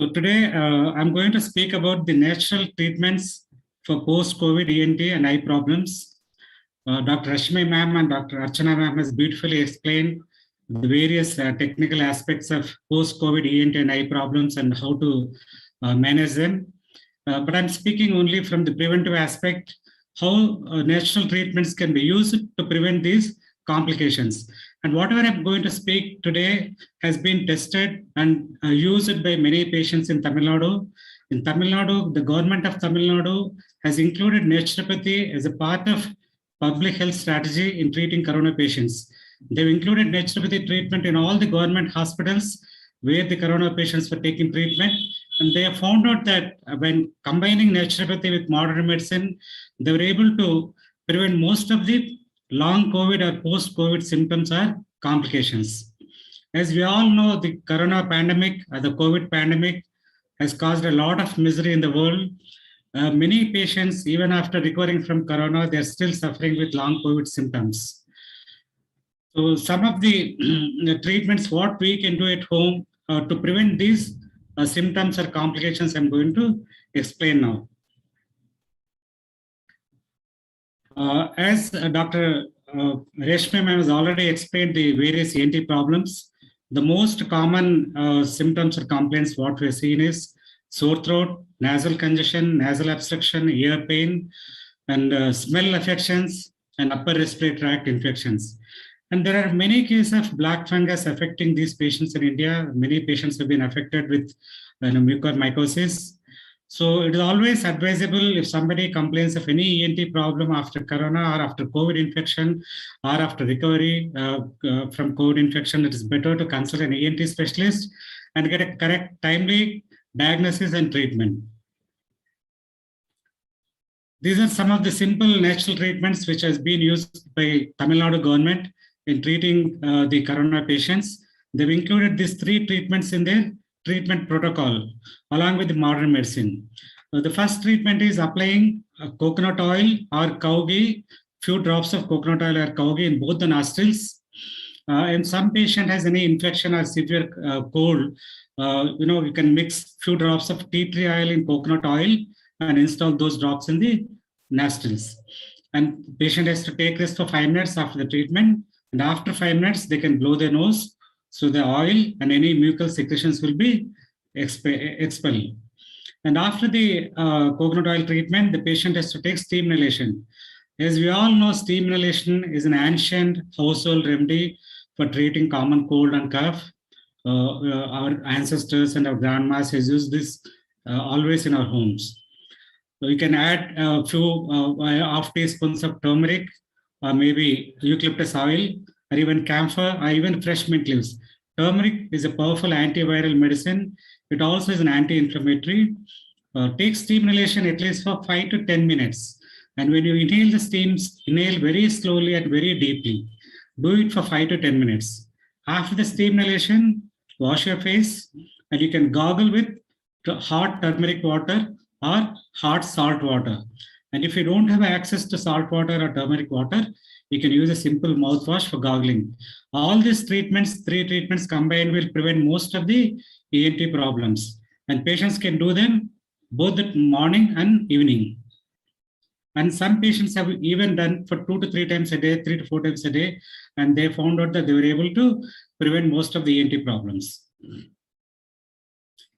So today I'm going to speak about the natural treatments for post-COVID ENT and eye problems. Dr. Rashmi ma'am and Dr. Archana ma'am has beautifully explained the various technical aspects of post-COVID ENT and eye problems and how to manage them. But I'm speaking only from the preventive aspect, how natural treatments can be used to prevent these complications. And whatever I'm going to speak today has been tested and used by many patients in Tamil Nadu. In Tamil Nadu, the government of Tamil Nadu has included naturopathy as a part of public health strategy in treating corona patients. They've included naturopathy treatment in all the government hospitals where the corona patients were taking treatment. And they have found out that when combining naturopathy with modern medicine, they were able to prevent most of the long COVID or post-COVID symptoms or complications. As we all know, the corona pandemic or the COVID pandemic has caused a lot of misery in the world. Many patients, even after recovering from corona, they're still suffering with long COVID symptoms. So some of the treatments, what we can do at home to prevent these symptoms or complications, I'm going to explain now. As Dr. Reshmi ma'am has already explained the various ENT problems, the most common symptoms or complaints what we're seeing is sore throat, nasal congestion, nasal obstruction, ear pain, and smell affections and upper respiratory tract infections. And there are many cases of black fungus affecting these patients in India. Many patients have been affected with mucormycosis. So it is always advisable if somebody complains of any ENT problem after corona or after COVID infection or after recovery from COVID infection, it is better to consult an ENT specialist and get a correct, timely diagnosis and treatment. These are some of the simple natural treatments which has been used by Tamil Nadu government in treating the corona patients. They've included these 3 treatments in their treatment protocol along with the modern medicine. The first treatment is applying coconut oil or cow ghee, few drops of coconut oil or cow ghee in both the nostrils. And some patient has any infection or severe cold, you can mix few drops of tea tree oil in coconut oil and install those drops in the nostrils. And the patient has to take this for 5 minutes after the treatment. And after 5 minutes, they can blow their nose. So the oil and any mucus secretions will be expelled. And after the coconut oil treatment, the patient has to take steam inhalation. As we all know, steam inhalation is an ancient household remedy for treating common cold and cough. Our ancestors and our grandmas has used this always in our homes. So you can add a few half teaspoons of turmeric or maybe eucalyptus oil or even camphor or even fresh mint leaves. Turmeric is a powerful antiviral medicine. It also is an anti-inflammatory. Take steam inhalation at least for 5 to 10 minutes. And when you inhale the steams, inhale very slowly and very deeply. Do it for 5 to 10 minutes. After the steam inhalation, wash your face and you can gargle with hot turmeric water or hot salt water. And if you don't have access to salt water or turmeric water, you can use a simple mouthwash for gargling. All these treatments, 3 treatments combined, will prevent most of the ENT problems. And patients can do them both at morning and evening. And some patients have even done for 2 to 3 times a day, 3 to 4 times a day, and they found out that they were able to prevent most of the ENT problems.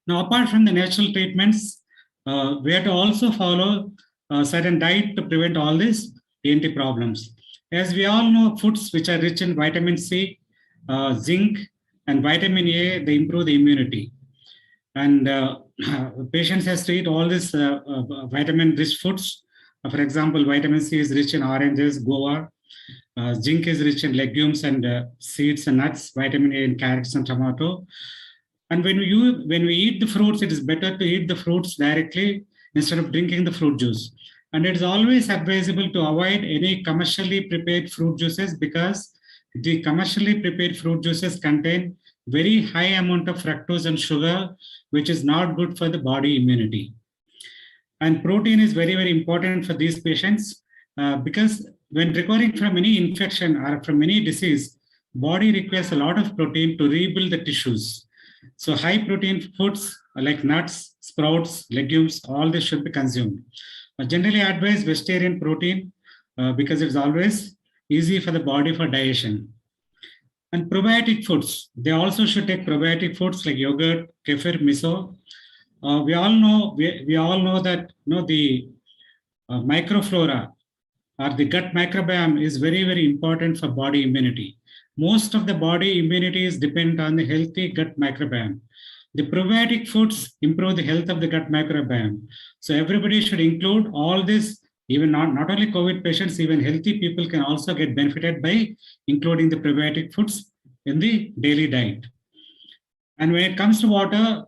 Now, apart from the natural treatments, we have to also follow a certain diet to prevent all these ENT problems. As we all know, foods which are rich in vitamin C, zinc, and vitamin A, they improve the immunity. And patients have to eat all these vitamin-rich foods. For example, vitamin C is rich in oranges, guava. Zinc is rich in legumes and seeds and nuts. Vitamin A in carrots and tomato. And when we eat the fruits, it is better to eat the fruits directly instead of drinking the fruit juice. And it is always advisable to avoid any commercially prepared fruit juices because the commercially prepared fruit juices contain very high amount of fructose and sugar, which is not good for the body immunity. And protein is very, very important for these patients because when recovering from any infection or from any disease, body requires a lot of protein to rebuild the tissues. So high protein foods like nuts, sprouts, legumes, all this should be consumed. Generally advise vegetarian protein because it's always easy for the body for digestion. And probiotic foods, they also should take probiotic foods like yogurt, kefir, miso. We all know that the microflora or the gut microbiome is very, very important for body immunity. Most of the body immunity is dependent on the healthy gut microbiome. The probiotic foods improve the health of the gut microbiome. So everybody should include all this, even not only COVID patients, even healthy people can also get benefited by including the probiotic foods in the daily diet. And when it comes to water,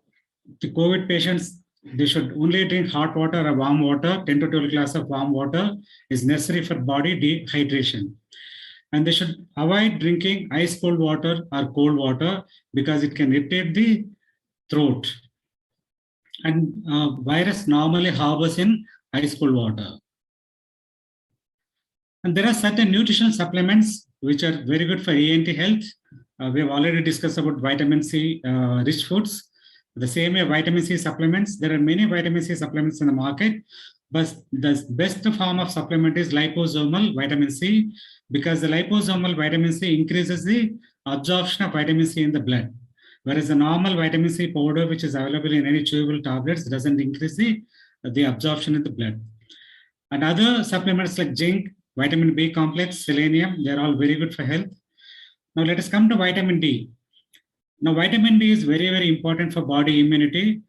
the COVID patients, they should only drink hot water or warm water. 10 to 12 glasses of warm water is necessary for body dehydration. And they should avoid drinking ice cold water or cold water because it can irritate the throat. And virus normally harbors in ice cold water. And there are certain nutritional supplements which are very good for ENT health. We have already discussed about vitamin C rich foods. The same way vitamin C supplements, there are many vitamin C supplements in the market, but the best form of supplement is liposomal vitamin C because the liposomal vitamin C increases the absorption of vitamin C in the blood. Whereas the normal vitamin C powder, which is available in any chewable tablets, doesn't increase the absorption in the blood. And other supplements like zinc, vitamin B complex, selenium, they're all very good for health. Now let us come to vitamin D. Now vitamin D is very, very important for body immunity.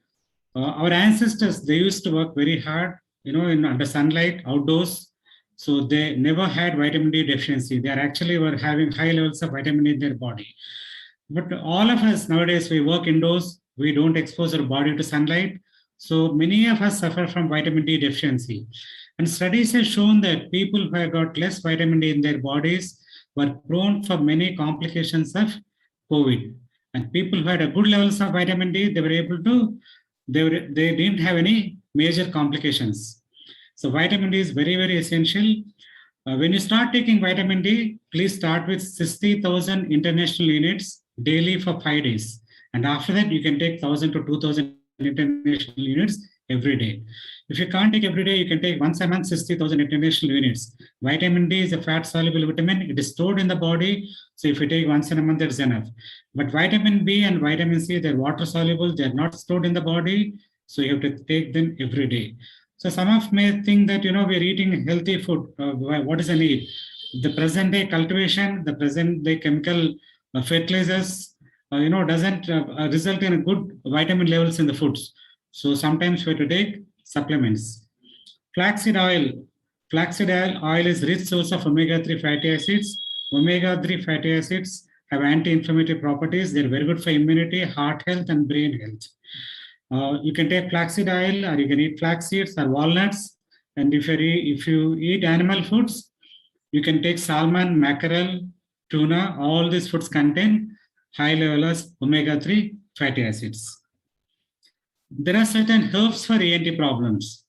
Our ancestors, they used to work very hard, under sunlight, outdoors. So they never had vitamin D deficiency. They actually were having high levels of vitamin D in their body. But all of us nowadays, we work indoors, we don't expose our body to sunlight. So many of us suffer from vitamin D deficiency. And studies have shown that people who have got less vitamin D in their bodies were prone for many complications of COVID. And people who had a good levels of vitamin D, they were able to, they didn't have any major complications. So vitamin D is very, very essential. When you start taking vitamin D, please start with 60,000 international units daily for 5 days. And after that, you can take 1,000 to 2,000 international units every day. If you can't take every day, you can take once a month 60,000 international units. Vitamin D is a fat-soluble vitamin. It is stored in the body. So if you take once in a month, that's enough. But vitamin B and vitamin C, they're water-soluble. They're not stored in the body. So you have to take them every day. So some of may think that, we're eating healthy food. What is the need? The present day cultivation, the present day chemical fertilizers, doesn't result in a good vitamin levels in the foods. So sometimes we have to take supplements. Flaxseed oil. Flaxseed oil is rich source of omega-3 fatty acids. Omega-3 fatty acids have anti-inflammatory properties. They're very good for immunity, heart health, and brain health. You can take flaxseed oil, or you can eat flax seeds or walnuts. And if you eat animal foods, you can take salmon, mackerel, tuna. All these foods contain high levels of omega-3 fatty acids. There are certain herbs for ENT problems.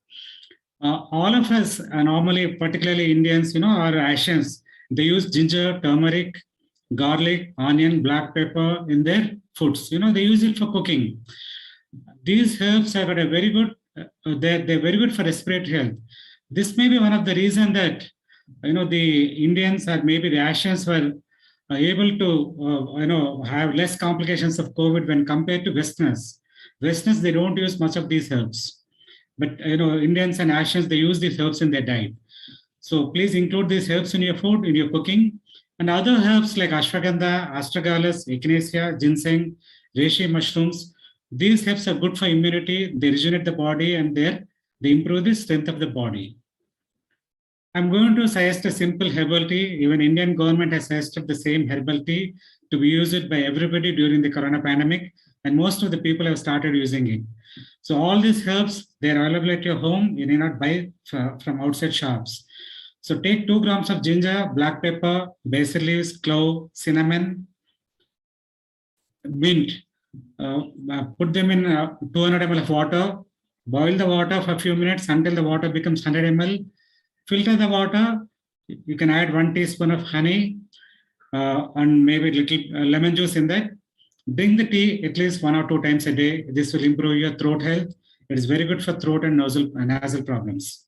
All of us, normally, particularly Indians, are Asians. They use ginger, turmeric, garlic, onion, black pepper in their foods. They use it for cooking. These herbs have got a very good, they're very good for respiratory health. This may be one of the reasons that, the Indians or maybe the Asians were able to, have less complications of COVID when compared to Westerners. Westerners, they don't use much of these herbs. But, Indians and Asians, they use these herbs in their diet. So please include these herbs in your food, in your cooking. And other herbs like ashwagandha, astragalus, echinacea, ginseng, reishi mushrooms, these herbs are good for immunity. They regenerate the body and they improve the strength of the body. I'm going to suggest a simple herbal tea. Even Indian government has suggested the same herbal tea to be used by everybody during the corona pandemic. And most of the people have started using it. So all these herbs, they're available at your home. You need not buy from outside shops. So take 2 grams of ginger, black pepper, basil leaves, clove, cinnamon, mint. Put them in 200 ml of water. Boil the water for a few minutes until the water becomes 100 ml. Filter the water. You can add 1 teaspoon of honey and maybe a little lemon juice in that. Drink the tea at least 1 or 2 times a day. This will improve your throat health. It is very good for throat and nasal problems.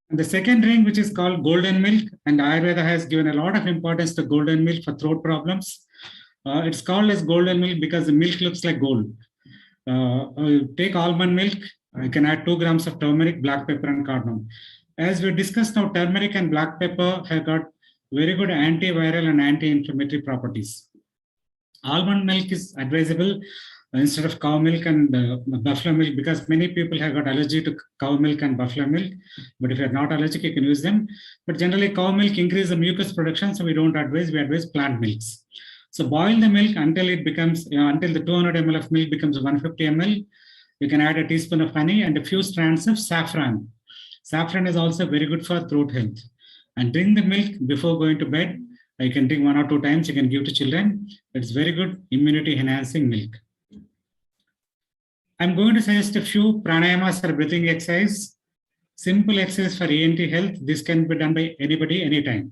And the second drink, which is called golden milk, and Ayurveda has given a lot of importance to golden milk for throat problems. It's called as golden milk because the milk looks like gold. Take almond milk. You can add 2 grams of turmeric, black pepper, and cardamom. As we discussed now, turmeric and black pepper have got very good antiviral and anti-inflammatory properties. Almond milk is advisable instead of cow milk and buffalo milk because many people have got allergy to cow milk and buffalo milk. But if you're not allergic, you can use them. But generally, cow milk increases the mucus production, so we don't advise. We advise plant milks. So boil the milk until it becomes, until the 200 ml of milk becomes 150 ml. You can add a teaspoon of honey and a few strands of saffron. Saffron is also very good for throat health. And drink the milk before going to bed. You can drink 1 or 2 times. You can give to children. It's very good immunity enhancing milk. I'm going to suggest a few pranayamas or breathing exercise. Simple exercise for ENT health. This can be done by anybody, anytime.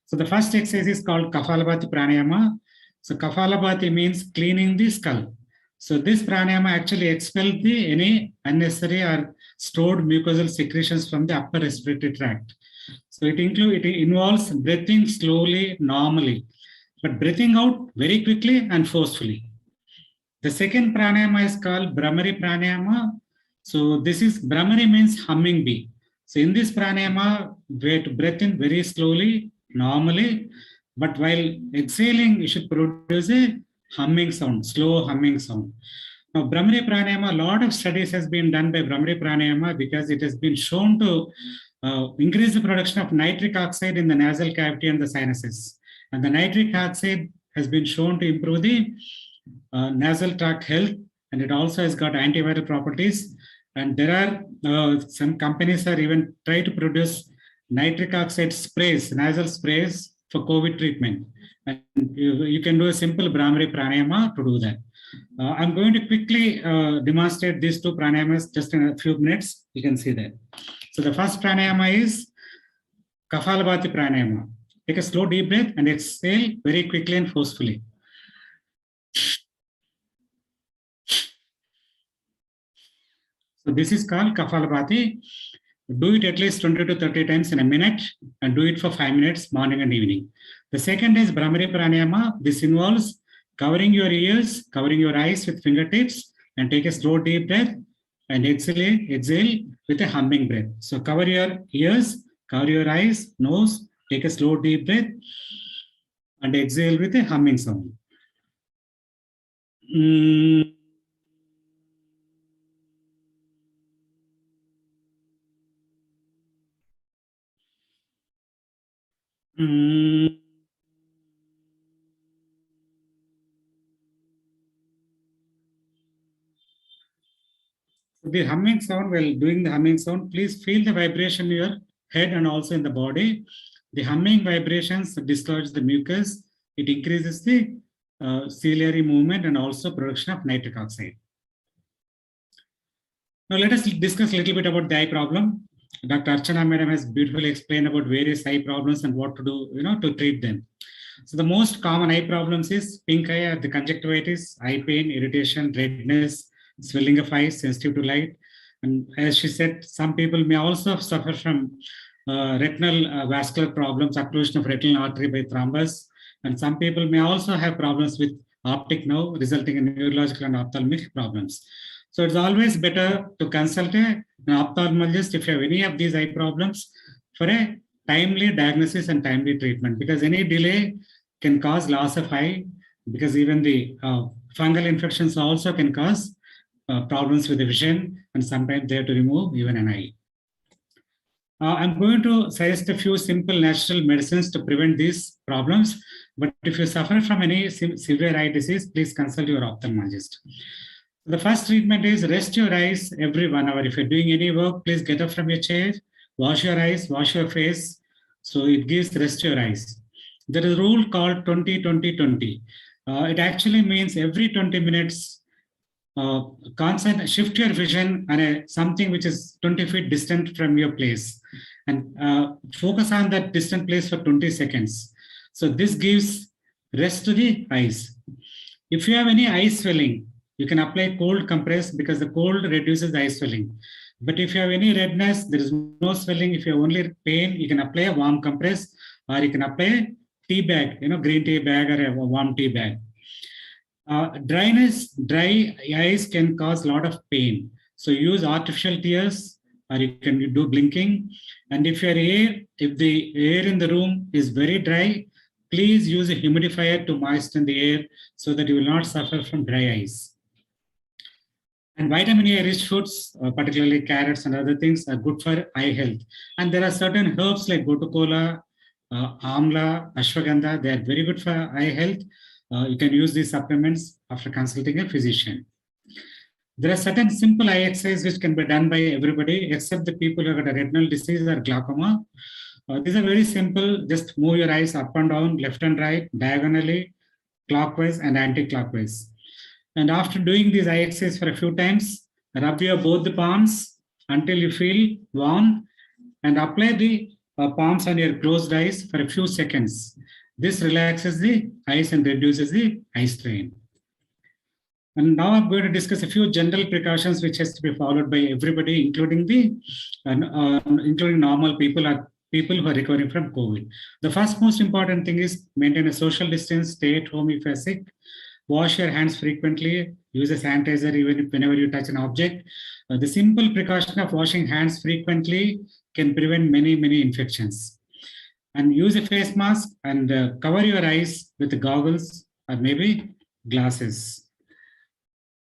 So the first exercise is called Kapalabhati pranayama. So Kapalabhati means cleaning the skull. So this pranayama actually expels any unnecessary or stored mucosal secretions from the upper respiratory tract. So it involves breathing slowly, normally, but breathing out very quickly and forcefully. The second pranayama is called Bhramari pranayama. So this is Bhramari means humming bee. So in this pranayama, we have to breathe in very slowly, normally, but while exhaling, you should produce a humming sound, slow humming sound. Now, Bhramari pranayama, a lot of studies has been done by Bhramari pranayama because it has been shown to increase the production of nitric oxide in the nasal cavity and the sinuses. And the nitric oxide has been shown to improve the nasal tract health, and it also has got antiviral properties. And there are some companies are even try to produce nitric oxide sprays, nasal sprays for COVID treatment. And you can do a simple Bhramari pranayama to do that. I'm going to quickly demonstrate these 2 pranayamas just in a few minutes. You can see that. So the first pranayama is Kapalabhati pranayama. Take a slow deep breath and exhale very quickly and forcefully. So this is called Kapalabhati. Do it at least 20 to 30 times in a minute and do it for 5 minutes, morning and evening. The second is Bhramari pranayama. This involves covering your ears, covering your eyes with fingertips, and take a slow deep breath and exhale with a humming breath. So cover your ears, cover your eyes, nose, take a slow deep breath and exhale with a humming sound. The humming sound, while doing the humming sound, please feel the vibration in your head and also in the body. The humming vibrations dislodge the mucus. It increases the ciliary movement and also production of nitric oxide. Now let us discuss a little bit about the eye problem. Dr. Archana Madam has beautifully explained about various eye problems and what to do, to treat them. So the most common eye problems is pink eye or the conjunctivitis, eye pain, irritation, redness, swelling of eyes, sensitive to light. And as she said, some people may also suffer from retinal vascular problems, occlusion of retinal artery by thrombus. And some people may also have problems with optic nerve, resulting in neurological and ophthalmic problems. So it's always better to consult an ophthalmologist if you have any of these eye problems for a timely diagnosis and timely treatment, because any delay can cause loss of eye, because even the fungal infections also can cause problems with the vision, and sometimes they have to remove even an eye. I'm going to suggest a few simple natural medicines to prevent these problems, but if you suffer from any severe eye disease, please consult your ophthalmologist. The first treatment is rest your eyes every 1 hour. If you're doing any work, please get up from your chair, wash your eyes, wash your face. So it gives rest your eyes. There is a rule called 20-20-20. It actually means every 20 minutes, shift your vision on something which is 20 feet distant from your place and focus on that distant place for 20 seconds. So this gives rest to the eyes. If you have any eye swelling, you can apply cold compress because the cold reduces the eye swelling. But if you have any redness, there is no swelling. If you have only pain, you can apply a warm compress, or you can apply a tea bag, green tea bag or a warm tea bag. Dry eyes can cause a lot of pain. So use artificial tears, or you can do blinking. And if the air in the room is very dry, please use a humidifier to moisten the air so that you will not suffer from dry eyes. And vitamin A rich foods, particularly carrots and other things, are good for eye health. And there are certain herbs like gotukola, amla, ashwagandha. They are very good for eye health. You can use these supplements after consulting a physician. There are certain simple eye exercises which can be done by everybody except the people who have got a retinal disease or glaucoma. These are very simple. Just move your eyes up and down, left and right, diagonally, clockwise and anti-clockwise. And after doing these eye exercises for a few times, rub your both the palms until you feel warm and apply the palms on your closed eyes for a few seconds. This relaxes the eyes and reduces the eye strain. And now I'm going to discuss a few general precautions which has to be followed by everybody, including including normal people or people who are recovering from COVID. The first most important thing is maintain a social distance, stay at home if you're sick, wash your hands frequently, use a sanitizer even whenever you touch an object. The simple precaution of washing hands frequently can prevent many, many infections. And use a face mask and cover your eyes with goggles or maybe glasses.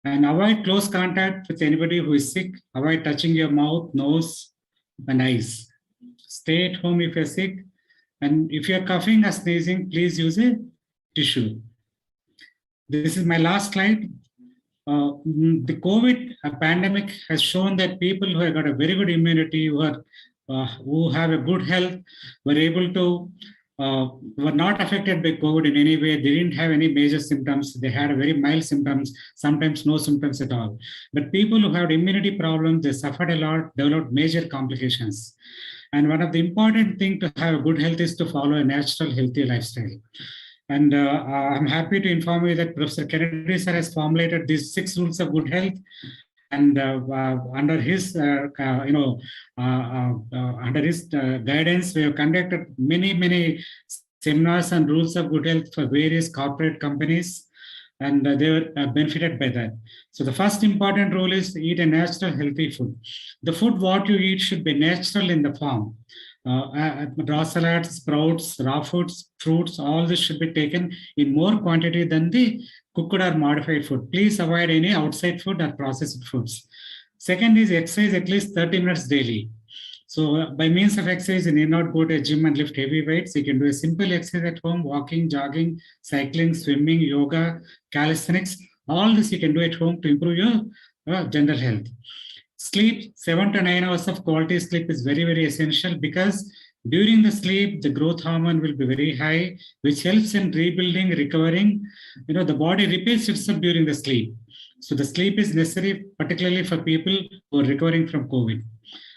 And avoid close contact with anybody who is sick. Avoid touching your mouth, nose, and eyes. Stay at home if you're sick. And if you're coughing or sneezing, please use a tissue. This is my last slide. The COVID pandemic has shown that people who have got a very good immunity, who have a good health, were able to were not affected by COVID in any way. They didn't have any major symptoms. They had very mild symptoms, sometimes no symptoms at all. But people who had immunity problems, they suffered a lot, developed major complications. And one of the important things to have a good health is to follow a natural, healthy lifestyle. And I'm happy to inform you that Professor Kennedy sir has formulated these 6 rules of good health. And under his, guidance, we have conducted many seminars on rules of good health for various corporate companies, and they were benefited by that. So the first important rule is to eat a natural, healthy food. The food what you eat should be natural in the form. Raw salads, sprouts, raw foods, fruits, all this should be taken in more quantity than the cooked or modified food. Please avoid any outside food or processed foods. Second is exercise at least 30 minutes daily. So by means of exercise, you need not go to a gym and lift heavy weights. You can do a simple exercise at home, walking, jogging, cycling, swimming, yoga, calisthenics. All this you can do at home to improve your general health. Sleep, 7 to 9 hours of quality sleep is very, very essential because during the sleep, the growth hormone will be very high, which helps in rebuilding, recovering. The body repairs itself during the sleep. So the sleep is necessary, particularly for people who are recovering from COVID.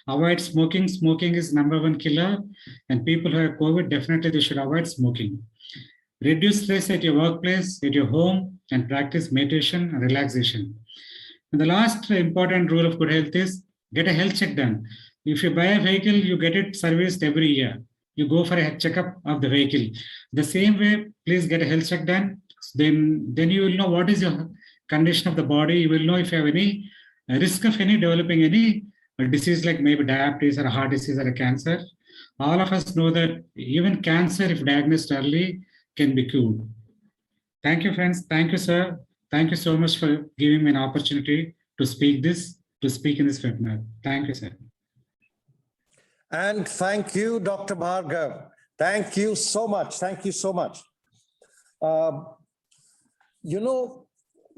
Avoid smoking. Smoking is #1 killer. And people who have COVID, definitely they should avoid smoking. Reduce stress at your workplace, at your home, and practice meditation and relaxation. And the last important rule of good health is get a health check done. If you buy a vehicle, you get it serviced every year. You go for a checkup of the vehicle. The same way, please get a health check done. Then you will know what is your condition of the body. You will know if you have any risk of developing any disease like maybe diabetes or a heart disease or a cancer. All of us know that even cancer, if diagnosed early, can be cured. Thank you, friends. Thank you, sir. Thank you so much for giving me an opportunity to speak in this webinar. Thank you, sir. And thank you, Dr. Bhargav. Thank you so much. Thank you so much.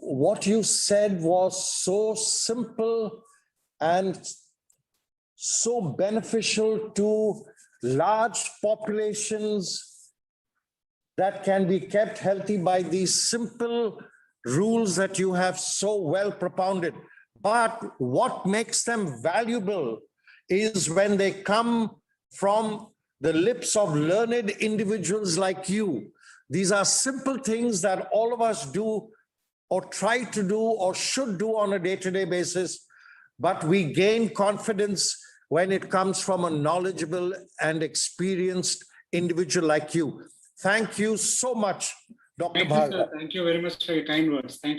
What you said was so simple and so beneficial to large populations that can be kept healthy by these simple rules that you have so well propounded. But what makes them valuable is when they come from the lips of learned individuals like you. These are simple things that all of us do or try to do or should do on a day-to-day basis, but we gain confidence when it comes from a knowledgeable and experienced individual like you. Thank you so much, Dr. Thank you, sir. Bhargav. Thank you very much for your kind words. Thank you.